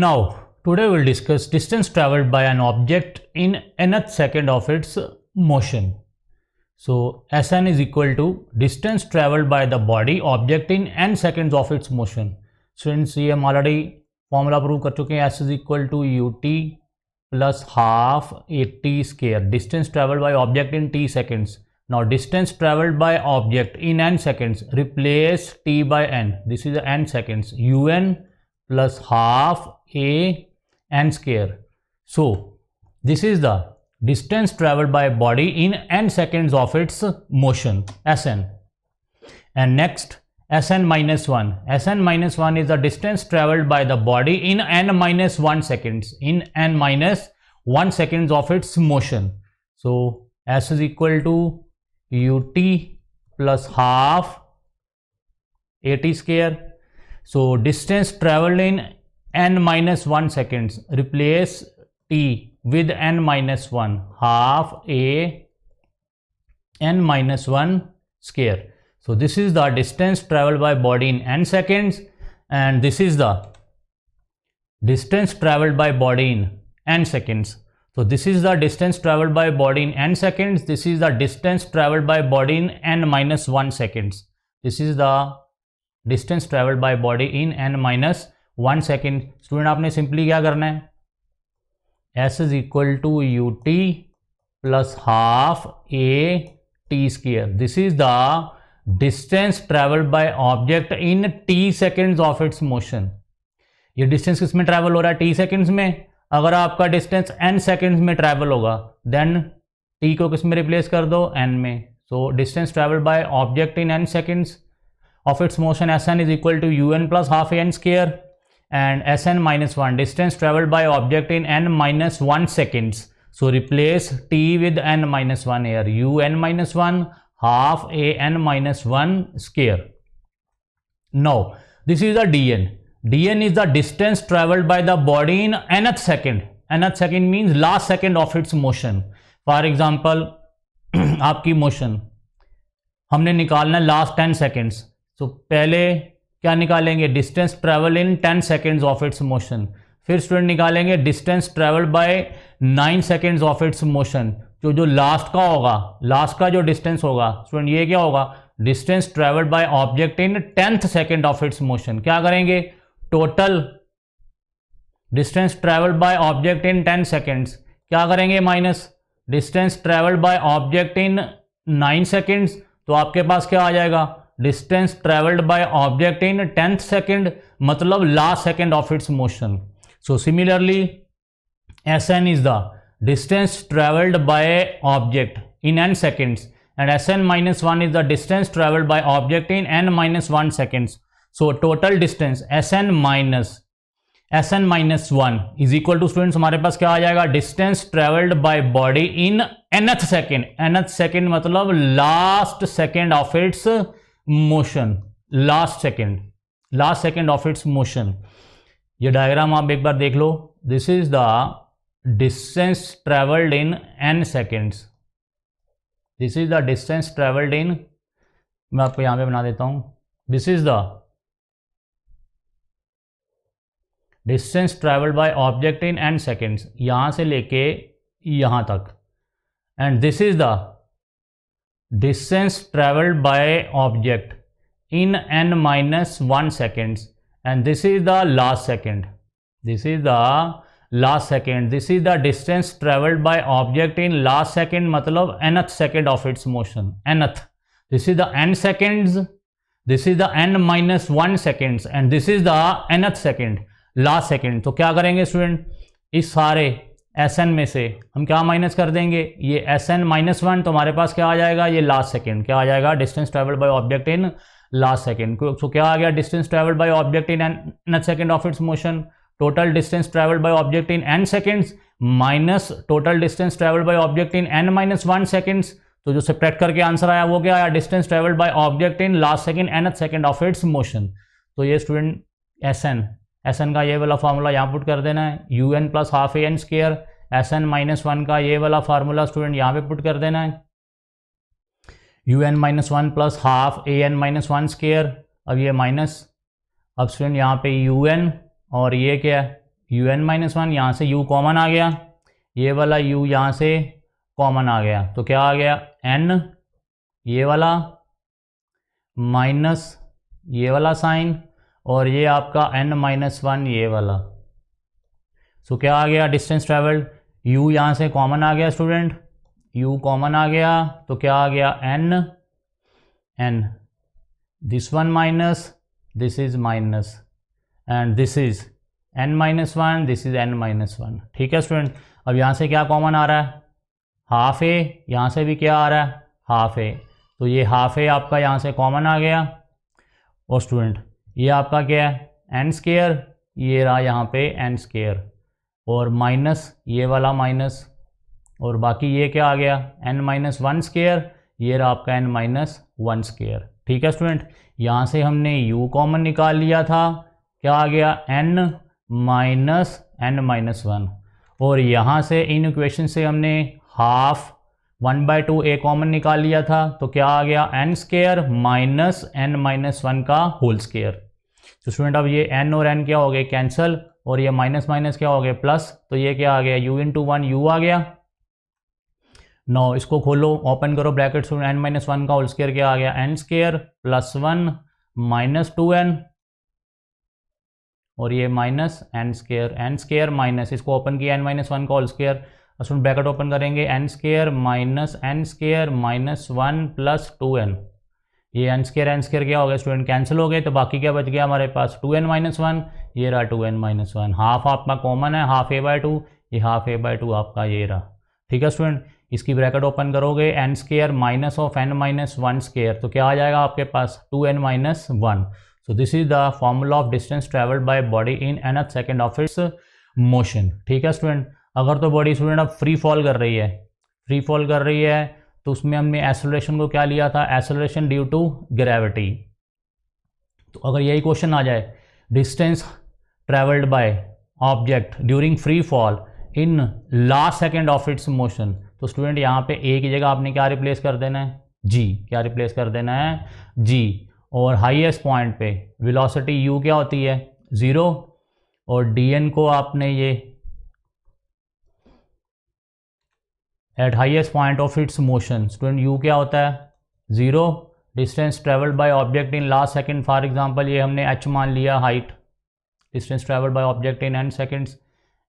Now, today we'll discuss distance traveled by an object in nth second of its motion. So, Sn is equal to distance traveled by the body object in n seconds of its motion. Students, ये हम already formula prove कर चुके हैं. S is equal to ut plus half at square. Distance traveled by object in t seconds. Now, distance traveled by object in n seconds. Replace t by n. This is the n seconds. Un plus half a n square. So, this is the distance traveled by body in n seconds of its motion, Sn. And next, Sn minus 1. Sn minus 1 is the distance traveled by the body in n minus 1 seconds. In n minus 1 seconds of its motion. So, S is equal to ut plus half at square. So, distance traveled in n minus 1 seconds. Replace t with n minus 1, half a n minus 1 square. So, this is the distance traveled by body in n seconds, and this is the distance traveled by body in n seconds. So, this is the distance traveled by body in n seconds. This is the distance traveled by body in n minus 1 seconds. This is the distance traveled by body in n minus 1 second. Student आपने simply क्या करना है? S is equal to ut plus half a t square. This is the distance traveled by object in t seconds of its motion. ये distance किस में travel हो रहा है? t सेकेंड्स में. अगर आपका डिस्टेंस n सेकेंड्स में ट्रैवल होगा देन t को किस में रिप्लेस कर दो? n में. So distance travel bye object in n seconds of its motion Sn is equal to un plus half a n square, and Sn minus 1 distance traveled by object in n minus 1 seconds. So replace t with n minus 1 here. Un minus 1 half a n minus 1 square. Now this is the dn. Dn is the distance traveled by the body in nth second. Nth second means last second of its motion. For example, आपकी motion हमने निकालना last 10 seconds. तो पहले क्या निकालेंगे? Distance travel in 10 seconds of its motion. फिर student निकालेंगे distance travel bye 9 seconds of its motion. जो लास्ट का होगा, लास्ट का जो डिस्टेंस होगा स्टूडेंट, ये क्या होगा? Distance travelled by object in 10th second of its motion. क्या करेंगे? Total distance travelled by object in 10 seconds क्या करेंगे? Minus distance travelled by object in 9 seconds. तो आपके पास क्या आ जाएगा? Distance travelled by object in 10th second, मतलब last second of its motion. So similarly Sn is the distance travelled by object in n seconds, and Sn minus 1 is the distance travelled by object in n minus 1 seconds. So total distance Sn minus 1 is equal to students हमारे पास क्या आ जाएगा? Distance travelled by body in nth second. nth second मतलब last second of its motion. Last second of its motion. ये diagram आप एक बार देख लो. This is the distance travelled in n seconds. This is the distance travelled in, मैं आपको यहां पे बना देता हूं. This is the distance travelled by object in n seconds, यहां से लेके यहां तक. And this is the distance traveled by object in n minus 1 seconds, and this is the last second. This is the last second. This is the distance traveled by object in last second, मतलब nth second of its motion. nth. This is the n seconds. This is the n minus 1 seconds, and this is the nth second, last second. तो क्या करेंगे student? इस सारे Sn में से हम क्या माइनस कर देंगे? ये Sn माइनस 1. तो हमारे पास क्या आ जाएगा? ये लास्ट सेकेंड. क्या आ जाएगा? Distance travelled by object in last second. So क्या आ गया? Distance travelled by object in nth second of its motion. Total distance travelled by object in n seconds minus total distance travelled by object in n minus 1 seconds. तो जो subtract करके answer आया वो क्या आया? Distance travelled by object in last second nth second of its motion. तो ये student Sn का ये वाला फॉर्मूला यहाँ पुट कर देना है. un plus half a n square. Sn minus 1 का ये वाला फार्मूला स्टूडेंट यहाँ पे पुट कर देना है. un minus 1 plus half a n minus 1 square. अब ये माइनस, अब स्टूडेंट यहाँ पे un और ये क्या है? यू एन माइनस वन, यहाँ से u कॉमन आ गया, ये वाला u यहाँ से कॉमन आ गया, तो क्या आ गया n ये वाला माइनस ये वाला साइन और ये आपका n माइनस वन ये वाला। सो क्या आ गया डिस्टेंस ट्रेवल्ड, u यहाँ से कॉमन आ गया स्टूडेंट, u कॉमन आ गया तो क्या आ गया n this one minus this is minus and this is n minus one, this is n minus one. ठीक है स्टूडेंट, अब यहाँ से क्या कॉमन आ रहा है हाफ ए, यहाँ से भी क्या आ रहा है हाफ ए, तो ये हाफ ए आपका यहाँ से कॉमन आ गया। और स्टूडेंट ये आपका क्या है एन स्केयर, ये रहा यहाँ पे एन स्केयर और माइनस ये वाला माइनस और बाकी ये क्या आ गया एन माइनस वन स्केयर, ये रहा आपका एन माइनस वन स्केयर। ठीक है स्टूडेंट, यहाँ से हमने u कॉमन निकाल लिया था, क्या आ गया n minus N minus one और यहाँ से इन इक्वेशन से हमने हाफ 1/2 a कॉमन निकाल लिया था, तो क्या आ गया n square minus N minus one का होल स्केयर। तो स्टूडेंट अब ये n और n क्या हो गए कैंसिल और ये माइनस माइनस क्या हो गए प्लस, तो ये क्या आ गया u इंटू वन यू आ गया। नो इसको खोलो ओपन करो ब्रैकेट, n माइनस वन का होल स्केयर क्या आ गया n square plus one minus 2n और ये माइनस n स्केयर माइनस इसको ओपन किया n माइनस वन का whole square, student bracket open करेंगे n square minus one plus 2n, ये n स्केयर क्या हो गया स्टूडेंट कैंसिल हो गए, तो बाकी क्या बच गया हमारे पास 2n माइनस वन, ये रहा 2n माइनस वन, हाफ आपका कॉमन है हाफ a/2, ये हाफ a/2 आपका ये रहा। ठीक है स्टूडेंट, इसकी ब्रैकेट ओपन करोगे n square minus of n minus one square, तो क्या आ जाएगा आपके पास 2n minus one. So this is the formula of distance travelled by body in nth second of its motion. ठीक है स्टूडेंट, अगर तो बॉडी स्टूडेंट अब फ्री फॉल कर रही है तो उसमें हमने एक्सेलरेशन को क्या लिया था एक्सेलरेशन ड्यू टू ग्रेविटी। तो अगर यही क्वेश्चन आ जाए distance travelled by object during free fall in last second of its motion, तो स्टूडेंट यहाँ पे ए की जगह आपने क्या रिप्लेस कर देना है जी, क्या रिप्लेस कर देना है जी, और हाईएस्ट पॉइंट पे वेलोसिटी u क्या होती है 0 और dn को आपने ये at highest point of its motion, student u क्या होता है 0, distance travelled by object in last second, for example ये हमने h मान लिया height, distance travelled by object in n seconds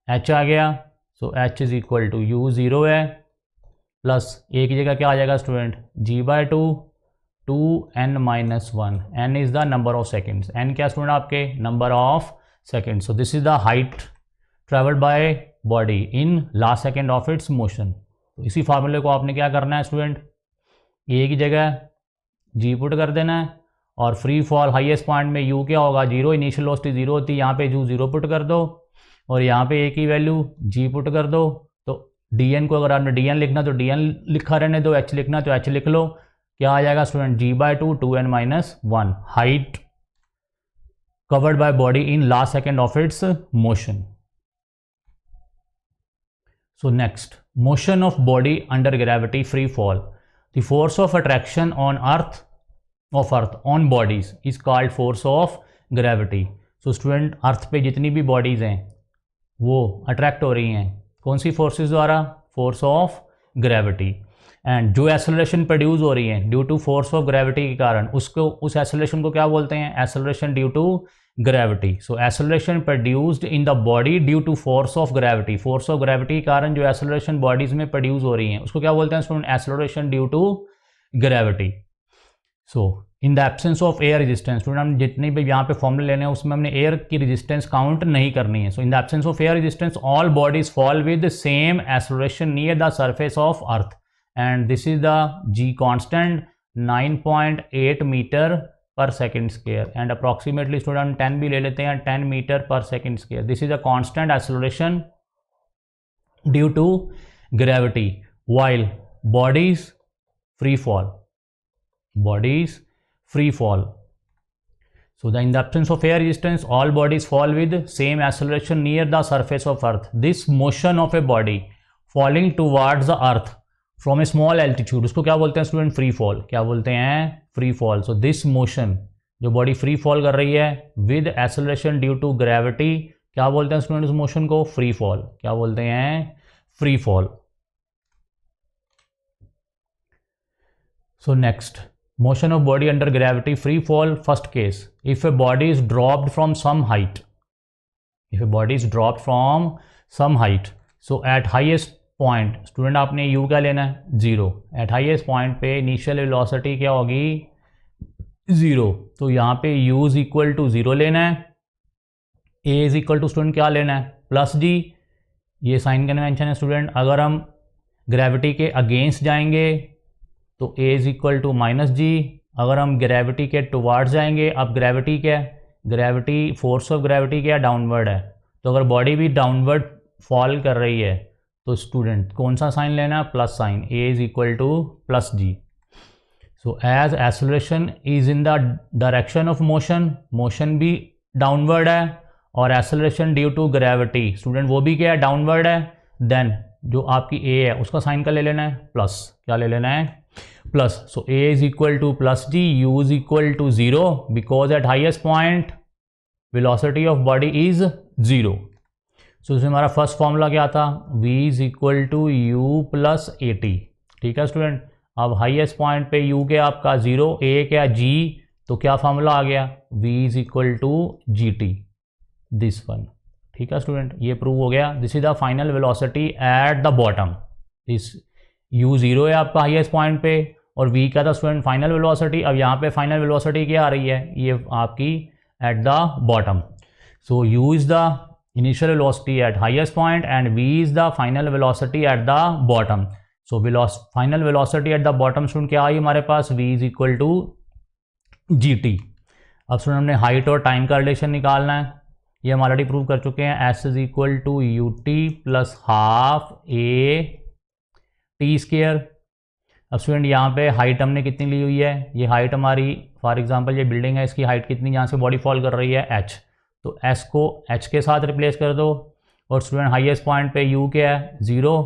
h आ गया, so h is equal to u 0 है प्लस a की जगह क्या आ जाएगा student g/2 2n minus one, n is the number of seconds, n क्या स्टूडेंट आपके number of seconds, so this is the height travelled by body in last second of its motion. तो इसी फार्मूले को आपने क्या करना है स्टूडेंट a की जगह g पुट कर देना है और फ्री फॉल हाईएस्ट पॉइंट में u क्या होगा 0, इनिशियल वेलोसिटी 0 होती है, यहाँ पे u 0 पुट कर दो और यहाँ पे a की वैल्यू g पुट कर दो, तो dn को अगर आपने dn लिखना तो dn लिखा रहने दो, h लिखना तो h लिख लो, क्या आ जाएगा student g/2 2n minus one, height covered by body in last second of its motion. So next, motion of body under gravity free fall. The force of attraction on earth on bodies is called force of gravity. So student, अर्थ पे जितनी भी bodies हैं वो attract हो रही हैं कौन सी फोर्सेस द्वारा, फोर्स ऑफ ग्रेविटी, एंड जो एक्सेलरेशन प्रोड्यूस हो रही है due to force of gravity के कारण उसको उस एक्सेलरेशन को क्या बोलते हैं acceleration due to gravity. So acceleration produced in the body due to force of gravity, force of gravity के कारण जो एक्सेलरेशन बॉडीज में प्रोड्यूस हो रही हैं उसको क्या बोलते हैं student acceleration due to gravity. So in the absence of air resistance, student हम जितने भी यहाँ पे फॉर्मूले लेने हैं उसमें हमने एयर की रेजिस्टेंस काउंट नहीं करनी है। So in the absence of air resistance all bodies fall with same acceleration near the surface of earth and this is the g constant 9.8 metre per second square and approximately student 10 भी ले लेते हैं 10 metre per second square. This is a constant acceleration due to gravity while bodies free fall. So in the absence of air resistance, all bodies fall with same acceleration near the surface of earth. This motion of a body falling towards the earth from a small altitude, उसको क्या बोलते हैं student? Free fall. क्या बोलते हैं? Free fall. So this motion, जो body free fall कर रही है with acceleration due to gravity क्या बोलते हैं स्टूडेंट इस मोशन को? Free fall. क्या बोलते हैं? Free fall. So next, motion of body under gravity, free fall. First case, if a body is dropped from some height, if a body is dropped from some height, so at highest point, student आपने u क्या लेना है? 0। at highest point पे initial velocity क्या होगी? 0। तो यहाँ पे u इज इक्वल टू 0 लेना है, a is equal to student क्या लेना है? Plus g। ये साइन कन्वेंशन है स्टूडेंट। अगर हम ग्रेविटी के अगेंस्ट जाएंगे तो a is equal to minus g. अगर हम ग्रेविटी के टुवार्ड्स जाएंगे, अब ग्रेविटी क्या है? ग्रेविटी, फोर्स ऑफ ग्रेविटी क्या? डाउनवर्ड है। तो अगर बॉडी भी डाउनवर्ड फॉल कर रही है तो स्टूडेंट कौन सा साइन लेना है? Plus sign. a is equal to plus G. So as acceleration is in the direction of motion, motion भी डाउनवर्ड है और acceleration due to gravity student वो भी क्या है? डाउनवर्ड है। देन जो आपकी a है उसका साइन का ले लेना है? प्लस। क्या ले लेना है? Plus. So a is equal to plus G, u is equal to 0 because at highest point velocity of body is 0। सो इसमें हमारा फर्स्ट फॉर्मूला क्या था? v is equal to you plus A T. ठीक है स्टूडेंट। अब highest point पे u क्या आपका? 0, a क्या? g। तो क्या फॉर्मूला आ गया? v is equal to G T, this one. ठीक है स्टूडेंट, ये प्रूव हो गया। This is the final velocity at the bottom. This u 0 है आपका हाईएस्ट पॉइंट पे और v क्या था स्टूडेंट? Final velocity. अब यहाँ पे फाइनल वेलोसिटी क्या आ रही है? ये आपकी at the bottom. So u is the initial velocity at highest point and v is the final velocity at the bottom. So final velocity at the bottom student क्या आई हमारे पास? v is equal to G T. अब student हमने height और time का relation निकालना है, ये हम ऑलरेडी प्रूव कर चुके हैं। s is equal to U T plus half a T square. अब स्टूडेंट यहाँ पे हाइट हमने कितनी ली हुई है? ये हाइट हमारी, फॉर एग्जांपल ये बिल्डिंग है, इसकी हाइट कितनी यहाँ से बॉडी फॉल कर रही है? h। तो s को h के साथ रिप्लेस कर दो और स्टूडेंट हाईएस्ट पॉइंट पे u क्या है? 0।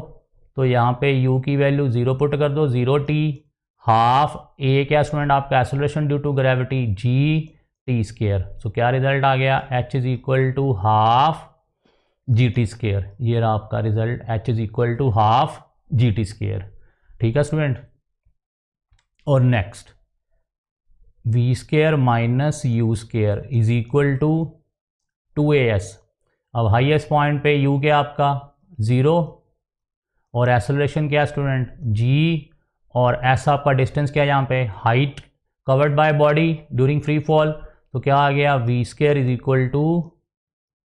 तो यहाँ पे u की वैल्यू 0 पुट कर दो, 0 टी। हाफ a क्या स्टूडेंट आपका? Acceleration due to gravity, g t square. So क्या रिजल्ट आ गया? h is equal to half g t square. ये रहा आपका result, h is equal to half g t square. ठीक है स्टूडेंट। और next, v square minus u square is equal to 2as। अब हाईएस्ट पॉइंट पे u क्या आपका? 0 और एक्सेलरेशन क्या है स्टूडेंट? g और s आपका डिस्टेंस क्या है यहाँ पे? Height covered by body during free fall. तो क्या आ गया? v square is equal to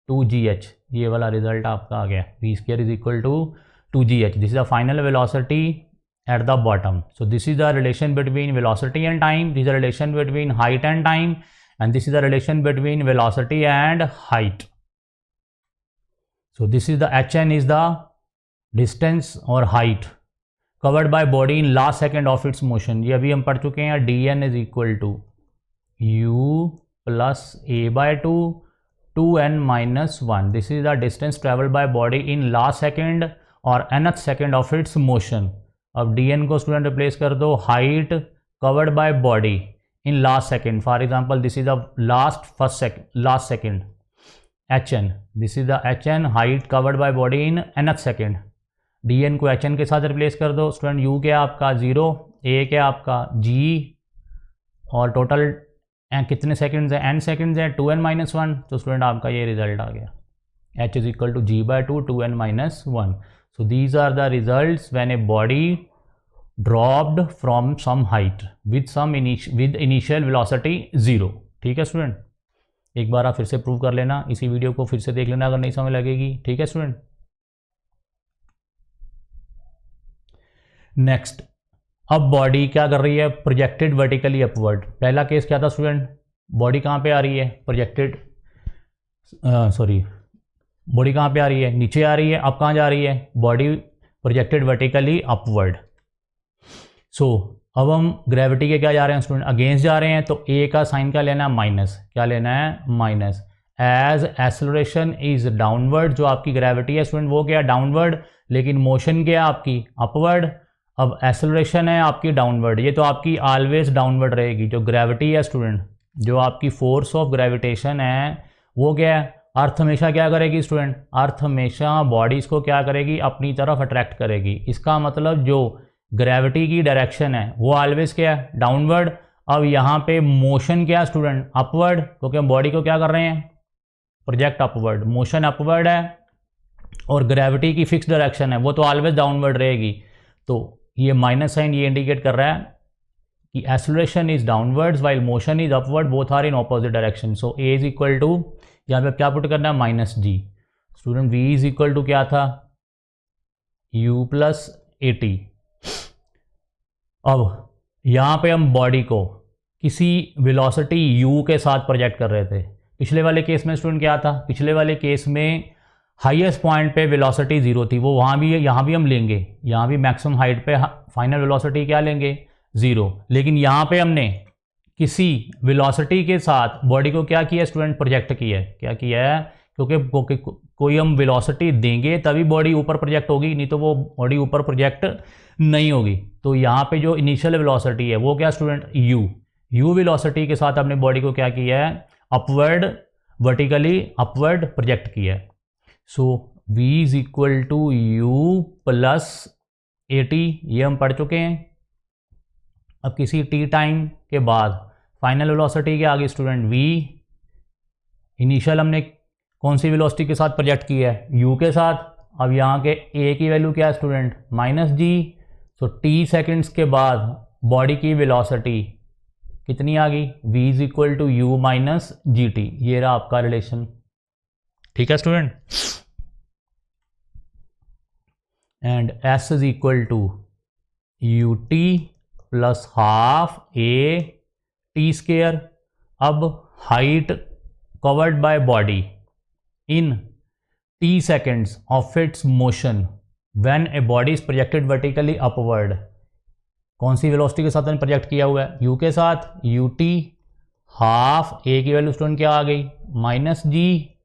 2gh। ये वाला रिजल्ट आपका आ गया, v square is equal to 2gh। This is the final velocity at the bottom. So this is the relation between velocity and time, this is the relation between height and time, and this is the relation between velocity and height. So this is the hn is the distance or height covered by body in last second of its motion. ये अभी हम पढ़ चुके हैं। dn is equal to u plus a by 2 2n minus 1. This is the distance traveled by body in last second or nth second of its motion. अब dn को student replace कर दो height covered by body in last second. For example this is the last second hn, this is the hn height covered by body in nth second. dn को hn के साथ replace कर दो student. u क्या आपका? 0, a क्या आपका? g और टोटल कितने सेकेंड्स हैं? n सेकेंड्स हैं, 2n माइनस 1। तो स्टूडेंट आपका ये रिजल्ट आ गया, h is equal to g by 2 2n minus 1। So these are the results when a body dropped from some height with initial velocity 0। ठीक है स्टूडेंट, एक बार आप फिर से प्रूव कर लेना, इसी वीडियो को फिर से देख लेना अगर नहीं समझ लगेगी। ठीक है स्टूडेंट। नेक्स्ट, अब बॉडी क्या कर रही है? Projected vertically upward. पहला केस क्या था स्टूडेंट? बॉडी कहाँ पे आ रही है? प्रोजेक्टेड, बॉडी कहाँ पे आ रही है? नीचे आ रही है। अब कहाँ जा रही है? Body projected vertically upward. So अब हम ग्रेविटी के क्या जा रहे हैं स्टूडेंट? अगेंस्ट जा रहे हैं। तो ए का साइन क्या लेना है? माइनस। क्या लेना है? Minus. As acceleration is downward, जो आपकी ग्रेविटी है स्टूडेंट वो क्या? डाउनवर्ड, लेकिन मोशन क्या है आपकी? अपवर्ड। अब एक्सेलरेशन है आपकी डाउनवर्ड, ये तो आपकी ऑलवेज डाउनवर्ड रहेगी। जो ग्रेविटी है स्टूडेंट, जो आपकी फोर्स ऑफ ग्रेविटेशन है वो क्या है? अर्थ हमेशा क्या करेगी स्टूडेंट, अर्थ हमेशा बॉडीज को क्या करेगी, अपनी तरफ अट्रैक्ट करेगी। इसका मतलब जो ग्रेविटी की डायरेक्शन है वो ऑलवेज क्या है, डाउनवर्ड। अब यहाँ पे मोशन क्या है स्टूडेंट, अपवर्ड, क्योंकि हम बॉडी को क्या कर रहे हैं, प्रोजेक्ट अपवर्ड। मोशन अपवर्ड है और ग्रेविटी की फिक्स डायरेक्शन है, वो तो ऑलवेज डाउनवर्ड रहेगी। तो ये माइनस साइन ये इंडिकेट कर रहा है कि acceleration is downwards while motion is upward, both are in opposite direction. So a is equal to, यहाँ पे क्या पुट करना है, minus g. Student v is equal to क्या था, यू प्लस ए टी। अब यहाँ पे हम बॉडी को किसी वेलोसिटी u के साथ प्रोजेक्ट कर रहे थे। पिछले वाले केस में स्टूडेंट क्या था, पिछले वाले केस में हाईएस्ट पॉइंट पे वेलोसिटी 0 थी, वो वहाँ भी, यहाँ भी हम लेंगे, यहाँ भी मैक्सिमम हाइट पे फाइनल वेलोसिटी क्या लेंगे, 0। लेकिन यहाँ पे हमने किसी वेलोसिटी के साथ बॉडी को क्या किया स्टूडेंट, प्रोजेक्ट किया है। क्या किया है, क्योंकि कोई हम वेलोसिटी देंगे तभी बॉडी ऊपर प्रोजेक्ट होगी, नहीं तो वो बॉडी ऊपर प्रोजेक्ट नहीं होगी। तो यहाँ पे जो इनिशियल वेलोसिटी है वो क्या स्टूडेंट, यू वेलोसिटी के साथ हमने बॉडी को क्या किया है, अपवर्ड, वर्टिकली अपवर्ड प्रोजेक्ट किया है। So v is equal to you plus A t, ये हम पढ़ चुके हैं। अब किसी t टाइम के बाद फाइनल वेलोसिटी के आगे स्टूडेंट v, इनिशियल हमने कौन सी वेलोसिटी के साथ प्रोजेक्ट किया है, u के साथ। अब यहाँ के a की वैल्यू क्या है student, minus g. So t seconds के बाद बॉडी की वेलोसिटी कितनी आ गई, v is equal to u minus g t. ये रहा आपका रिलेशन, ठीक है student. And s is equal to U T plus half a t square. अब height covered by body in t seconds of its motion when a body is projected vertically upward, कौन सी velocity के साथ मैंने project किया हुआ है, u के साथ, यू टी हाफ a की वैल्यू स्टूडेंट क्या आ गई, minus g,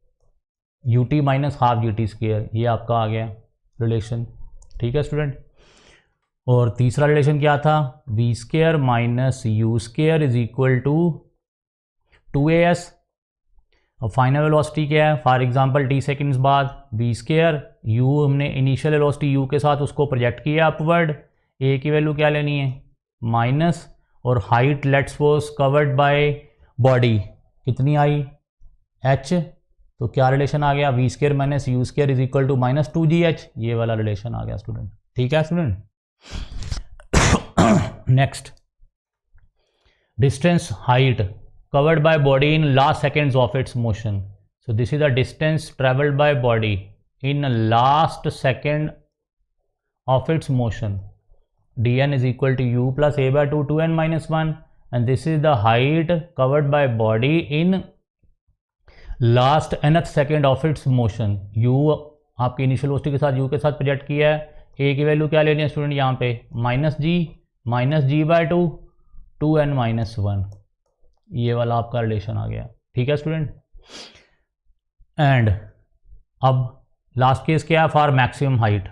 u t minus half g t square. ये आपका आ गया रिलेशन, ठीक है स्टूडेंट। और तीसरा रिलेशन क्या था, v square minus u square is equal to 2as। अब फाइनल वेलोसिटी क्या है, फॉर एग्जांपल t सेकंड्स बाद v स्क्वायर, u हमने इनिशियल वेलोसिटी u के साथ उसको प्रोजेक्ट किया अपवर्ड, a की वैल्यू क्या लेनी है, माइनस, और height let's suppose covered by body कितनी आई, h। तो क्या रिलेशन आ गया, v square minus u square is equal to minus 2gh। ये वाला रिलेशन आ गया स्टूडेंट, ठीक है student. Next, distance height covered by body in last seconds of its motion. So this is the distance traveled by body in last second of its motion. dn is equal to u plus a by 2 2n minus 1, and this is the height covered by body in last nth second of its motion. u आपकी initial velocity के साथ u के साथ project किया है, a की value क्या लेनी है स्टूडेंट, यहाँ पे माइनस जी बाय 2 2n माइनस 1। ये वाला आपका रिलेशन आ गया, ठीक है स्टूडेंट। एंड अब लास्ट केस क्या है, फॉर मैक्सिमम हाइट।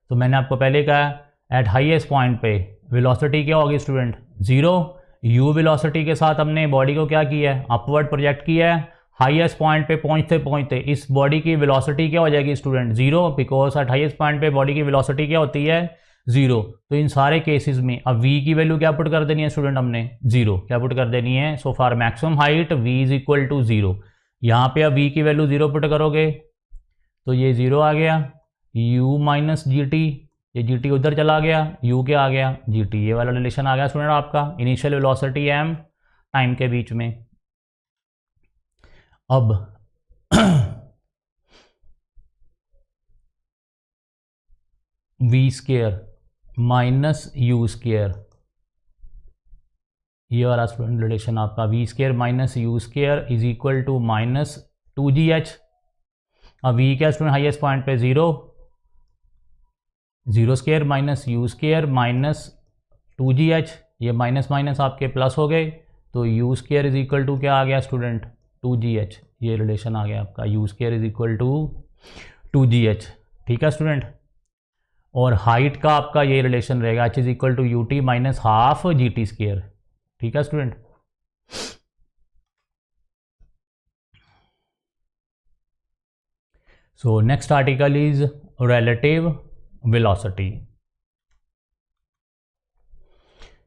तो मैंने आपको पहले कहा एट हाईएस्ट पॉइंट पे वेलोसिटी क्या होगी स्टूडेंट, 0। यू वेलोसिटी के साथ हमने बॉडी को क्या किया है, अपवर्ड प्रोजेक्ट किया है। हाईएस्ट पॉइंट पे पहुंचते पहुंचते इस बॉडी की वेलोसिटी क्या हो जाएगी student, 0, because eight highest point पे बॉडी की वेलोसिटी क्या होती है, 0। तो इन सारे केसेस में अब v की वैल्यू क्या पुट कर देनी है स्टूडेंट, हमने 0 क्या पुट कर देनी है। So for maximum height v is equal to 0। यहाँ पे अब v की वैल्यू 0 पुट करोगे तो ये 0 आ गया, u माइनस जी टी, ये जी टी उधर चला गया, u क्या आ गया, जी टी। ये वाला रिलेशन आ गया स्टूडेंट आपका इनिशियल वेलोसिटी m टाइम के बीच में। अब v square minus u square, ये वाला स्टूडेंट रिलेशन आपका v square minus u square is equal to minus 2gh। अब v क्या स्टूडेंट, हाईएस्ट पॉइंट पे 0 square minus u square minus 2gh, ये माइनस माइनस आपके प्लस हो गए, तो u square is equal to क्या आ गया स्टूडेंट, 2gh। ये रिलेशन आ गया आपका u square is equal to 2gh, ठीक है स्टूडेंट। और हाइट का आपका ये रिलेशन रहेगा h is equal to you t minus half g t square, ठीक है student. So next article is relative velocity.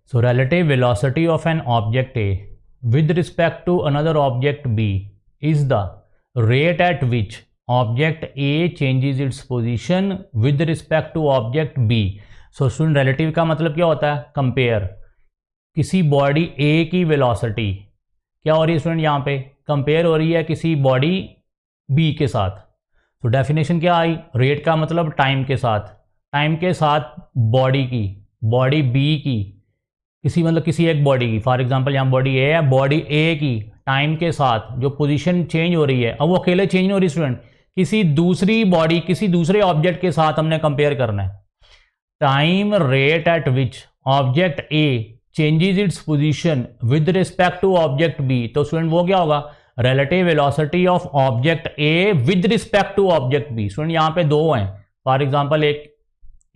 So relative velocity of an object A with respect to another object B is the rate at which object A changes its position with respect to object B. So student relative का मतलब क्या होता है? Compare. किसी body A की velocity क्या हो रही है स्टूडेंट? यहाँ पे कंपेयर हो रही है किसी बॉडी B के साथ. तो डेफिनेशन क्या आई? रेट का मतलब टाइम के साथ. टाइम के साथ बॉडी की, बॉडी B की, किसी मतलब किसी एक बॉडी की, फॉर एग्जांपल यहाँ बॉडी ए है, बॉडी ए की टाइम के साथ जो पोजीशन चेंज हो रही है, अब वो अकेले चेंज नहीं हो रही स्टूडेंट, किसी दूसरी बॉडी, किसी दूसरे ऑब्जेक्ट के साथ हमने कंपेयर करना है. Time rate at which object A changes its position with respect to object B. तो स्टूडेंट वो क्या होगा? Relative velocity of object A with respect to object B. Student यहाँ पे दो हैं, फॉर एग्जाम्पल एक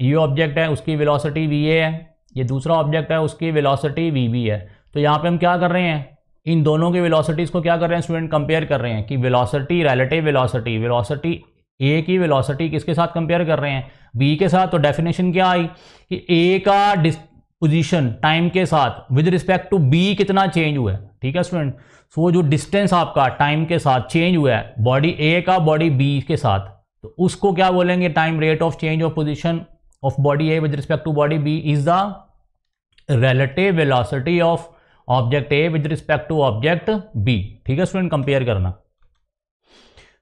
ये ऑब्जेक्ट है, उसकी वेलोसिटी वी ए है, ये दूसरा ऑब्जेक्ट है, उसकी वेलोसिटी वी बी है. तो यहाँ पे हम क्या कर रहे हैं? इन दोनों की वेलोसिटीज़ को क्या कर रहे हैं स्टूडेंट? कंपेयर कर रहे हैं कि वेलोसिटी, रिलेटिव वेलोसिटी, वेलोसिटी ए की वेलोसिटी किसके साथ कंपेयर कर रहे हैं? बी के साथ. तो डेफिनेशन क्या आई कि ए का पोजीशन टाइम के साथ विद रिस्पेक्ट टू बी कितना चेंज हुआ है. ठीक है स्टूडेंट. सो वो जो डिस्टेंस आपका टाइम के साथ चेंज हुआ है बॉडी ए का बॉडी बी के साथ, तो उसको क्या बोलेंगे? Time rate of change of position of body A with respect to body B is the relative velocity of object A with respect to object B. ठीक है स्टूडेंट, कंपेयर करना.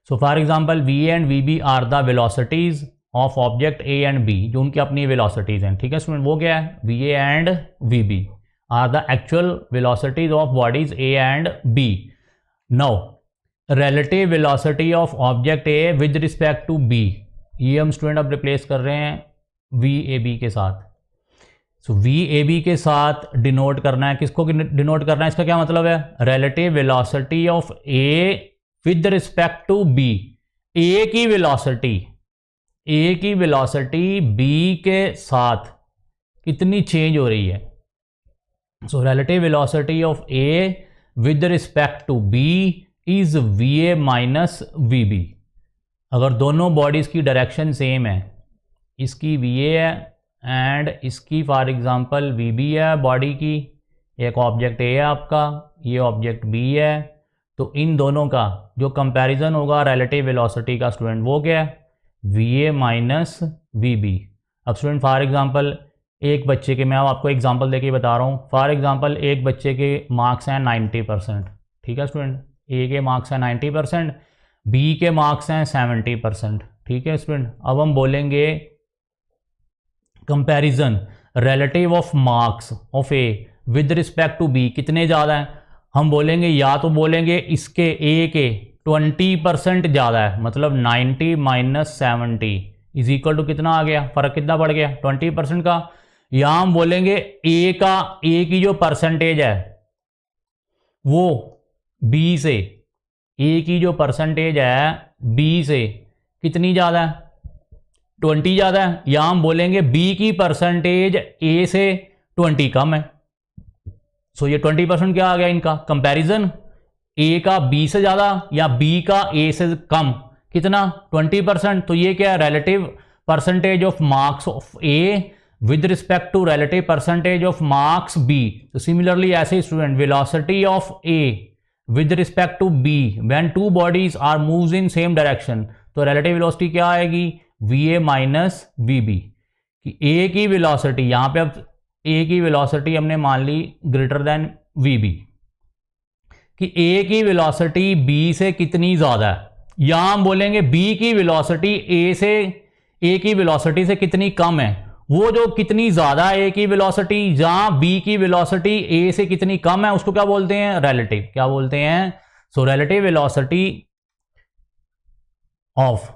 So for example VA and VB are the velocities of object A and B, जो उनकी अपनी velocities हैं. ठीक है student, वो क्या है? VA and VB are the actual velocities of bodies A and B. Now relative velocity of object A with respect to B, ये हम स्टूडेंट अब रिप्लेस कर रहे हैं VAB के साथ. सो VAB के साथ डिनोट करना है, किसको डिनोट करना है? इसका क्या मतलब है? Relative velocity of A with respect to B. A की वेलोसिटी B के साथ कितनी चेंज हो रही है? So relative velocity of A with respect to B is VA minus VB. अगर दोनों बॉडीज की डायरेक्शन सेम है, इसकी VA है एंड इसकी फॉर एग्जांपल VB है बॉडी की, एक ऑब्जेक्ट ए है आपका, ये ऑब्जेक्ट B है, तो इन दोनों का जो कंपैरिजन होगा रिलेटिव वेलोसिटी का स्टूडेंट, वो क्या है? VA minus VB. अब स्टूडेंट फॉर एग्जांपल एक बच्चे के, मैं आपको एग्जांपल देके बता रहा हूँ, फॉर एग्जांपल एक बच्चे के मार्क्स हैं 90%. ठीक है स्टूडेंट, A के मार्क्स हैं 90%, B के मार्क्स हैं 70%. ठीक है स्टूडेंट, अब हम बोलेंगे comparison relative of marks of A with respect to B कितने ज़्यादा हैं? हम बोलेंगे, या तो बोलेंगे इसके ए के 20% ज़्यादा है, मतलब 90 माइनस 70 इज इक्वल टू कितना आ गया? फ़र्क कितना पड़ गया? 20% का. या हम बोलेंगे ए की जो परसेंटेज है वो बी से, ए की जो परसेंटेज है बी से कितनी ज़्यादा है? 20 ज़्यादा है. या हम बोलेंगे बी की परसेंटेज ए से 20 कम है. सो ये 20% क्या आ गया इनका? कंपैरिजन ए का बी से ज़्यादा या बी का ए से कम, कितना? 20%. तो ये क्या है? Relative percentage of marks of A with respect to relative percentage of marks B. तो सिमिलरली ऐसे student velocity of A with respect to B when two bodies are moves in same direction, तो relative velocity क्या आएगी? VA minus VB. कि A की velocity, यहाँ पे अब A की वेलोसिटी हमने मान ली ग्रेटर देन VB, कि A की वेलोसिटी B से कितनी ज़्यादा है, या हम बोलेंगे B की वेलोसिटी A की वेलोसिटी से कितनी कम है. वो जो कितनी ज़्यादा है A की वेलोसिटी, जहाँ B की वेलोसिटी A से कितनी कम है, उसको क्या बोलते हैं? रिलेटिव. क्या बोलते हैं? So relative velocity of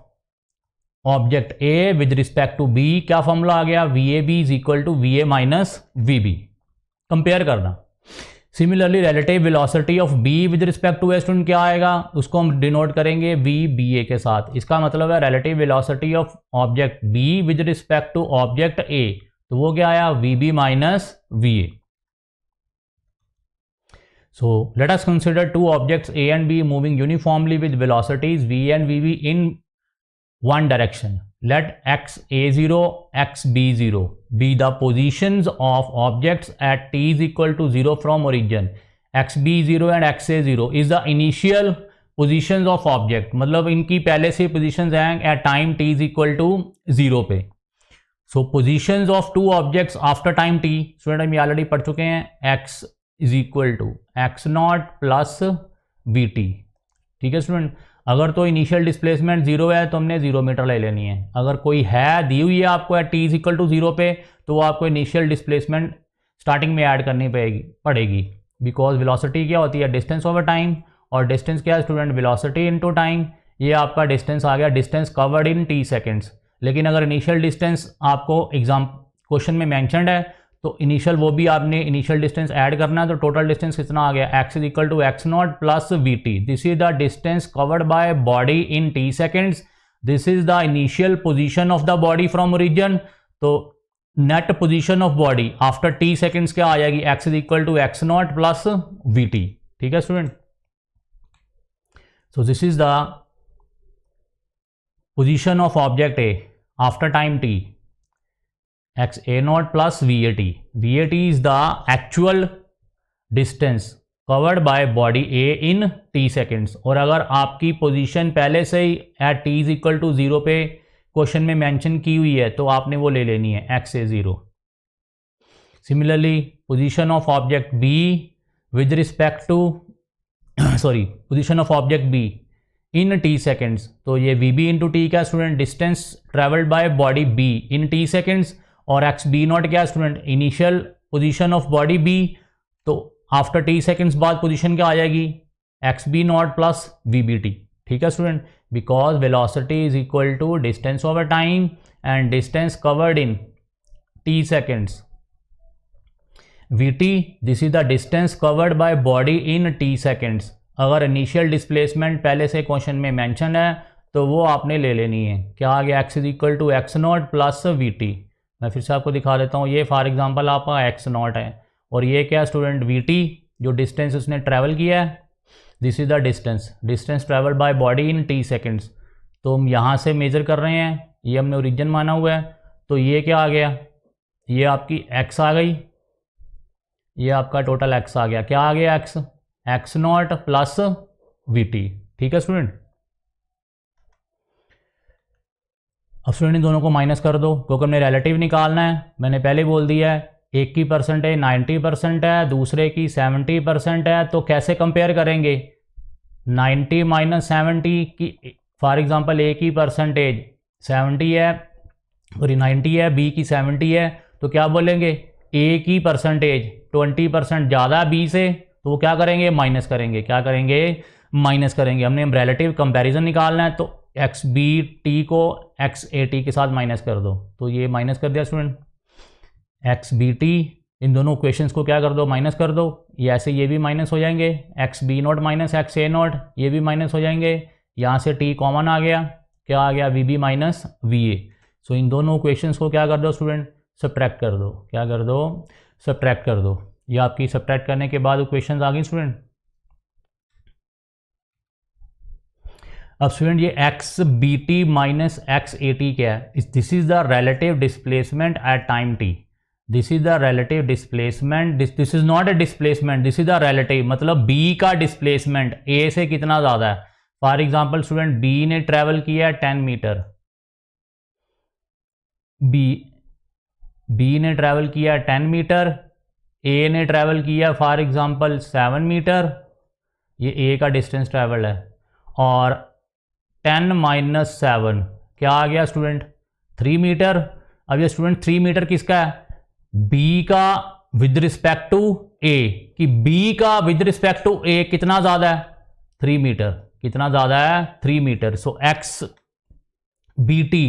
object A with respect to B, क्या फॉर्मूला आ गया? VAB is equal to VA minus VB. Compare करना. Similarly relative velocity of B with respect to A student क्या आएगा? उसको हम डिनोट करेंगे VBA के साथ. इसका मतलब है relative velocity of object B with respect to object A, तो वो क्या आया? VB minus VA. So let us consider two objects A and B moving uniformly with velocities V and VB in one direction. Let x a0, x b0 be the positions of objects at t is equal to 0 from origin. x b0 and x a0 is the initial positions of object. मतलब इनकी पहले से positions हैं at time t is equal to 0 पे. So positions of two objects after time t, student हम already पढ़ चुके हैं. x is equal to x not plus v t. ठीक है स्टूडेंट. अगर तो इनिशियल डिस्प्लेसमेंट जीरो है तो हमने 0 मीटर ले लेनी है. अगर कोई है दी हुई है आपको टी इज इक्वल टू 0 पे, तो वो आपको इनिशियल डिस्प्लेसमेंट स्टार्टिंग में ऐड करनी पड़ेगी. बिकॉज वेलोसिटी क्या होती है? Distance over time. और डिस्टेंस क्या है स्टूडेंट? Velocity into time. ये आपका डिस्टेंस आ गया, distance covered in t seconds. लेकिन अगर इनिशियल डिस्टेंस आपको एग्जाम क्वेश्चन में मैंशनड है तो इनिशियल वो भी आपने इनिशियल डिस्टेंस ऐड करना है. तो टोटल डिस्टेंस कितना आ गया? x is equal to x not plus v t. This is the distance covered by body in t seconds. This is the initial position of the body from origin. तो net position of body after t seconds क्या आ जाएगी? x is equal to x not plus v t. ठीक है student. So this is the position of object A after time t. x a naught plus VAT. VAT is the actual distance covered by body A in t seconds. और अगर आपकी position पहले से ही at t is equal to 0 पे question में mention की हुई है तो आपने वो ले लेनी है x a0. Similarly position of object B with respect to position of object B in t seconds. तो ये VB इंटू टी क्या student? Distance travelled by body B in t seconds. और एक्स बी नॉट क्या student? Initial position of body B. तो after t seconds बाद position क्या आ जाएगी? X B not plus v B t. ठीक है student. Because velocity is equal to distance over time and distance covered in t seconds. We t, this is the distance covered by body in t seconds. अगर initial displacement पहले से question में mention है तो वो आपने ले लेनी है. क्या आ गया? X is equal to x not plus v t. मैं फिर से आपको दिखा देता हूँ. ये फॉर एग्जांपल आपका एक्स नॉट है और ये क्या स्टूडेंट? वी टी, जो डिस्टेंस उसने ट्रैवल किया है. This is the distance travel by body in t seconds. तो हम यहाँ से मेजर कर रहे हैं, ये हमने ओरिजिन माना हुआ है. तो ये क्या आ गया? ये आपकी एक्स आ गई, ये आपका टोटल एक्स आ गया. क्या आ गया? X not plus v t. ठीक है स्टूडेंट. अब स्टूडेंट इन दोनों को माइनस कर दो क्योंकि हमने रिलेटिव निकालना है. मैंने पहले बोल दिया है एक की परसेंटेज 90% है, दूसरे की 70% है. तो कैसे कंपेयर करेंगे? 90 माइनस 70 की फॉर एग्जांपल ए की परसेंटेज 70 है और 90 है, बी की 70 है. तो क्या बोलेंगे? ए की परसेंटेज 20% ज़्यादा बी से, तो वो क्या करेंगे? माइनस करेंगे. क्या करेंगे? माइनस करेंगे. हमने रिलेटिव कंपैरिजन निकालना है तो एक्स बी टी को एक्स ए टी के साथ माइनस कर दो. तो ये माइनस कर दिया स्टूडेंट. एक्स बी टी, इन दोनों इक्वेशंस को क्या कर दो? माइनस कर दो. ये ऐसे ये भी माइनस हो जाएंगे. X B not minus x A not, ये भी माइनस हो जाएंगे. यहाँ से टी कॉमन आ गया. क्या आ गया? V B minus v A. So इन दोनों इक्वेशंस को क्या कर दो स्टूडेंट? सब्ट्रैक्ट कर दो. क्या कर दो? सब्ट्रैक्ट कर दो. ये आपकी सब्ट्रैक्ट करने के बाद इक्वेशंस आ गई स्टूडेंट. अब स्टूडेंट ये x B t minus x A t क्या है? This is the relative displacement at time t. This is the relative displacement. This is not a displacement, this is the relative. मतलब B का displacement A से कितना ज़्यादा है. For example student B ने travel किया 10 मीटर. बी ने travel किया 10 मीटर. ए ने ट्रेवल किया फॉर एग्जाम्पल 7 मीटर. ये ए का डिस्टेंस ट्रेवल है. और 10 माइनस 7 क्या आ गया स्टूडेंट? 3 मीटर. अब ये स्टूडेंट 3 मीटर किसका है? बी का विद रिस्पेक्ट टू ए. कि बी का विद रिस्पेक्ट टू ए कितना ज़्यादा है? 3 मीटर. कितना ज़्यादा है? 3 मीटर. So x B t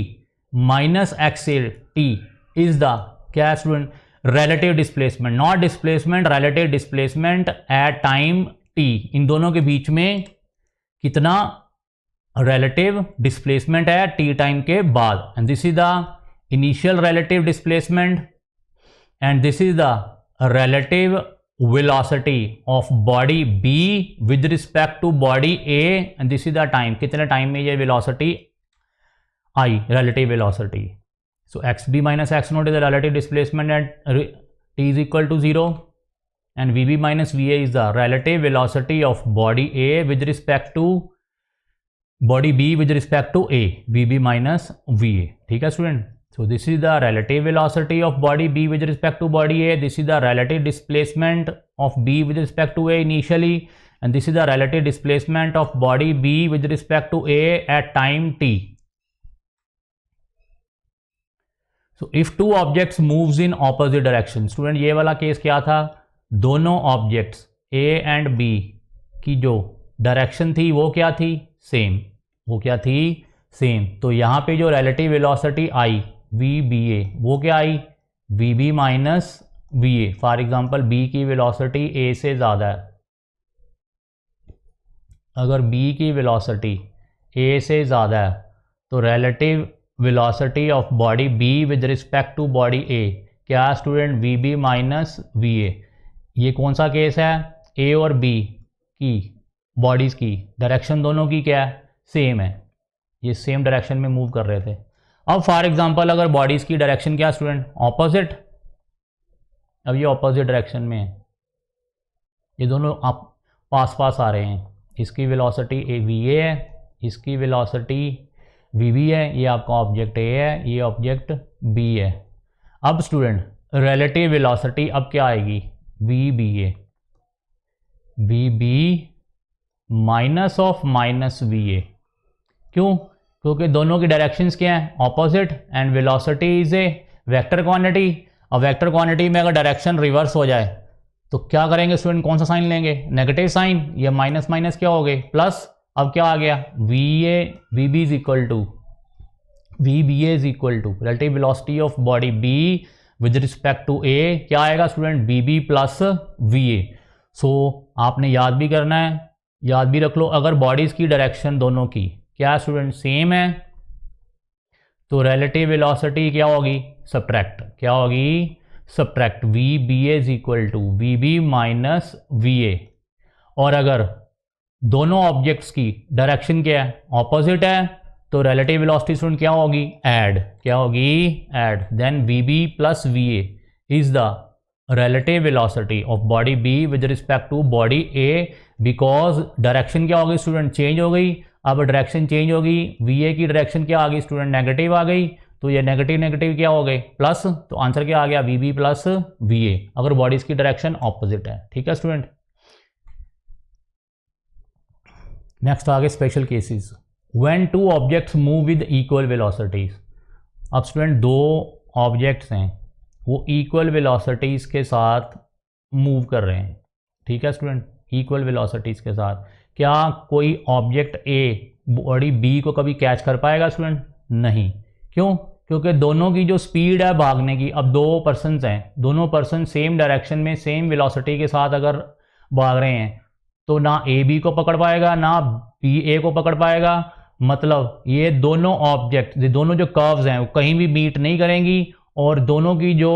minus x A t is the क्या student? Relative displacement. Not displacement, relative displacement at time t. इन दोनों के बीच में कितना relative displacement है t टाइम के बाद. and this is the initial relative displacement and this is the relative velocity of body B with respect to body A and this is the time. कितने टाइम में ये velocity I, relative velocity. So xb minus x naught is the relative displacement at t is equal to 0, and vb minus va is the relative velocity of body A with respect to body B with respect to A, vb minus va. ठीक है student. So this is the relative velocity of body B with respect to body A. This is the relative displacement of B with respect to A initially, and this is the relative displacement of body B with respect to A at time t. So if two objects moves in opposite direction, student ये वाला case क्या था, दोनों objects A and B की जो direction थी वो क्या थी, सेम. वो क्या थी, सेम. तो यहाँ पे जो रिलेटिव वेलोसिटी आई VBA वो क्या आई, VB minus VA. For example B की वेलोसिटी A से ज़्यादा है. अगर B की वेलोसिटी A से ज़्यादा है तो relative velocity of body B with respect to body A क्या स्टूडेंट, VB माइनस VA. ये कौन सा केस है, A और B की बॉडीज़ की डायरेक्शन दोनों की क्या है, सेम है. ये सेम डायरेक्शन में मूव कर रहे थे. अब फॉर एग्जांपल अगर बॉडीज़ की डायरेक्शन क्या स्टूडेंट, ऑपोजिट. अब ये ऑपोजिट डायरेक्शन में है, ये दोनों आप पास पास आ रहे हैं. इसकी वेलोसिटी VA है, इसकी वेलोसिटी VB है. ये आपका ऑब्जेक्ट A है, ये ऑब्जेक्ट B है. अब स्टूडेंट रिलेटिव वेलोसिटी अब क्या आएगी, VBA, VB minus of minus VA. क्यों, क्योंकि दोनों की डायरेक्शंस क्या हैं, opposite, and velocity is a vector quantity. अब वेक्टर क्वांटिटी में अगर डायरेक्शन रिवर्स हो जाए तो क्या करेंगे स्टूडेंट, कौन सा साइन लेंगे, नेगेटिव साइन. ये माइनस माइनस क्या हो गए, प्लस. अब क्या आ गया, VB is equal to VBA is equal to relative velocity of body B with respect to A. क्या आएगा student, VB plus VA. So आपने याद भी करना है, याद भी रख लो, अगर बॉडीज़ की डायरेक्शन दोनों की क्या स्टूडेंट सेम है तो रिलेटिव वेलोसिटी क्या होगी, सब्ट्रैक्ट. क्या होगी, subtract. VBA is equal to VB minus VA. और अगर दोनों ऑब्जेक्ट्स की डायरेक्शन क्या है, ऑपोजिट है, तो रिलेटिव वेलोसिटी स्टूडेंट क्या होगी, ऐड. क्या होगी, add. Then VB plus VA is the relative velocity of body B with respect to body A, because direction क्या होगी स्टूडेंट, चेंज हो गई. अब डायरेक्शन चेंज होगी, VA की डायरेक्शन क्या आ गई स्टूडेंट, नेगेटिव आ गई. तो ये नेगेटिव नेगेटिव क्या हो गए, प्लस. तो आंसर क्या आ गया, VB प्लस VA, अगर बॉडीज की डायरेक्शन ऑपोजिट है. ठीक है स्टूडेंट. नेक्स्ट आगे special cases, when two objects move with equal velocities. अब स्टूडेंट दो ऑब्जेक्ट्स हैं, वो इक्वल वेलोसिटीज़ के साथ मूव कर रहे हैं. ठीक है स्टूडेंट, इक्वल वेलोसिटीज़ के साथ. क्या कोई ऑब्जेक्ट A बॉडी B को कभी कैच कर पाएगा स्टूडेंट, नहीं. क्यों, क्योंकि दोनों की जो स्पीड है भागने की, अब दो पर्सन्स हैं, दोनों पर्सन सेम डायरेक्शन में सेम वेलोसिटी के साथ अगर भाग रहे हैं तो ना A B को पकड़ पाएगा ना B A को पकड़ पाएगा. मतलब ये दोनों ऑब्जेक्ट, ये दोनों जो कर्व्स हैं वो कहीं भी मीट नहीं करेंगी, और दोनों की जो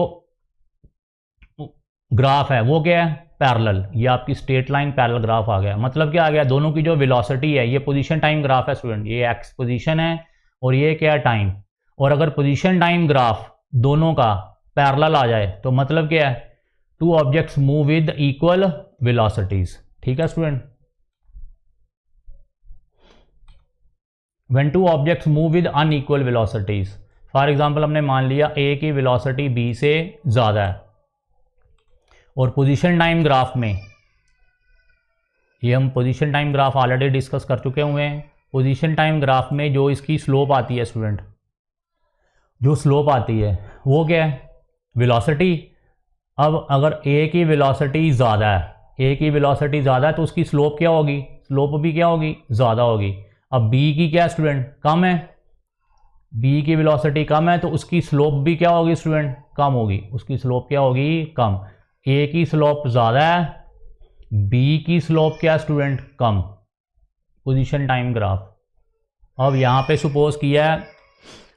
ग्राफ है वो क्या है, पैरेलल. ये आपकी स्ट्रेट लाइन पैरेलल ग्राफ आ गया. मतलब क्या आ गया, दोनों की जो वेलोसिटी है, ये पोजीशन टाइम ग्राफ है स्टूडेंट, ये एक्स पोजीशन है और ये क्या है, टाइम. और अगर पोजीशन टाइम ग्राफ दोनों का पैरेलल आ जाए तो मतलब क्या है, two objects move with equal velocities. ठीक है student. When two objects move with unequal velocities. For example हमने मान लिया A की वेलोसिटी B से ज़्यादा है, और पोजीशन टाइम ग्राफ में, ये हम position time graph already discuss कर चुके हुए हैं. पोजीशन टाइम ग्राफ में जो इसकी स्लोप आती है स्टूडेंट, जो स्लोप आती है वो क्या है, वेलोसिटी. अब अगर A की वेलोसिटी ज़्यादा है, A की वेलोसिटी ज़्यादा है तो उसकी स्लोप क्या होगी, स्लोप भी क्या होगी, ज़्यादा होगी. अब B की क्या स्टूडेंट, कम है, B की वेलोसिटी कम है तो उसकी स्लोप भी क्या होगी स्टूडेंट, कम होगी. उसकी स्लोप क्या होगी, कम. A की स्लोप ज़्यादा है, B की स्लोप क्या स्टूडेंट, कम. Position time graph. अब यहाँ पे सपोज किया है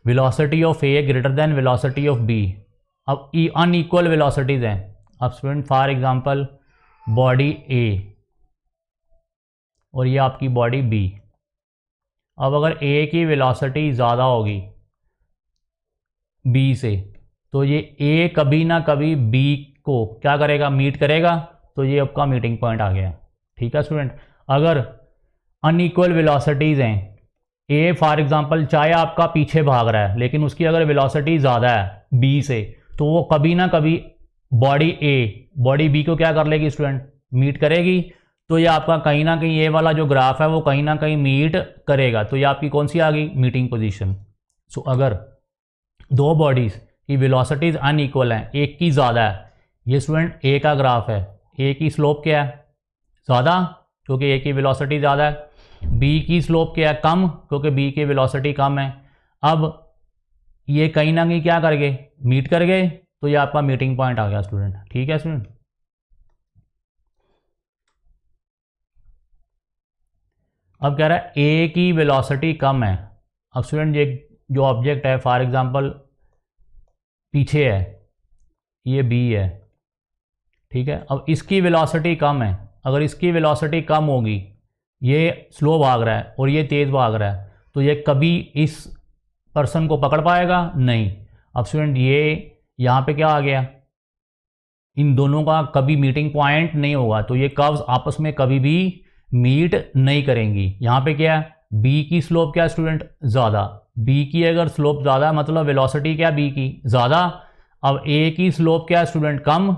velocity of A greater than velocity of B. अब अनइक्वल वेलोसिटीज़ हैं. अब student for example body A और ये आपकी बॉडी B. अब अगर A की वेलोसिटी ज़्यादा होगी बी से, तो ये ए कभी ना कभी बी को क्या करेगा, मीट करेगा, तो ये आपका मीटिंग पॉइंट आ गया। ठीक है स्टूडेंट। अगर अनइक्वल वेलोसिटीज़ हैं, ए फॉर एग्जांपल चाहे आपका पीछे भाग रहा है लेकिन उसकी अगर वेलोसिटी ज़्यादा है बी से, तो वो कभी ना कभी बॉडी बी को क्या कर लेगी स्टूडेंट, मीट करेगी। तो ये आपका कहीं ना कहीं ये वाला जो ग्राफ है वो कहीं ना कहीं मीट करेगा। तो ये आपकी कौन सी आ गई, मीटिंग पोजीशन। सो अगर दो बॉडीज़ की वेलोसिटीज़ अनइक्वल हैं, एक की ज़्यादा है, ये स्टूडेंट ए का ग्राफ है, ए की स्लोप क्या है, ज़्यादा, क्योंकि ए की वेलोसिटी ज़्यादा है। बी की स्लोप क्या है, कम, क्योंकि बी की वेलोसिटी कम है। अब ये कहीं ना कहीं क्या कर गए, मीट कर गए, तो ये आपका मीटिंग पॉइंट आ गया स्टूडेंट। ठीक है स्टूडेंट। अब कह रहा है ए की वेलोसिटी कम है। अब स्टूडेंट ये जो ऑब्जेक्ट है फॉर एग्जांपल पीछे है, ये बी है, ठीक है। अब इसकी वेलोसिटी कम है, अगर इसकी वेलोसिटी कम होगी, ये स्लो भाग रहा है और ये तेज़ भाग रहा है, तो ये कभी इस पर्सन को पकड़ पाएगा नहीं। अब स्टूडेंट ये यहाँ पे क्या आ गया, इन दोनों का कभी मीटिंग पॉइंट नहीं होगा, तो ये कर्व्स आपस में कभी भी मीट नहीं करेंगी। यहाँ पे क्या है, बी की स्लोप क्या स्टूडेंट, ज़्यादा, बी की अगर स्लोप ज़्यादा मतलब वेलोसिटी क्या बी की ज़्यादा। अब ए की स्लोप क्या है स्टूडेंट, कम,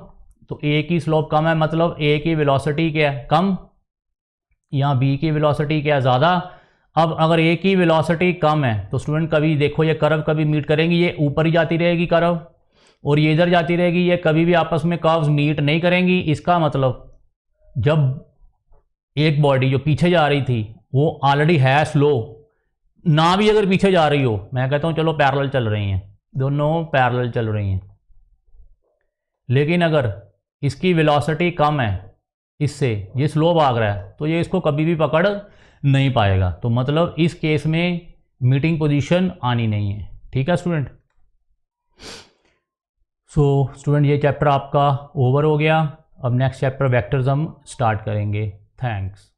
तो ए की स्लोप कम है मतलब ए की वेलोसिटी क्या है, कम। यहाँ बी की वेलोसिटी क्या है, ज़्यादा। अब अगर ए की वेलोसिटी कम है तो स्टूडेंट कभी देखो ये कर्व कभी मीट करेंगी, ये ऊपर ही जाती रहेगी कर्व और ये इधर जाती रहेगी, ये कभी भी आपस में कर्व्स मीट नहीं करेंगी। इसका मतलब जब एक बॉडी जो पीछे जा रही थी वो ऑलरेडी है स्लो, ना भी अगर पीछे जा रही हो, मैं कहता हूँ चलो पैरेलल चल रही हैं, दोनों पैरेलल चल रही हैं, लेकिन अगर इसकी वेलोसिटी कम है इससे, ये स्लो भाग रहा है, तो ये इसको कभी भी पकड़ नहीं पाएगा। तो मतलब इस केस में मीटिंग पोजीशन आनी नहीं है। ठीक है स्टूडेंट। सो स्टूडेंट ये चैप्टर आपका ओवर हो गया। अब नेक्स्ट चैप्टर वेक्टर्स हम स्टार्ट करेंगे। थैंक्स।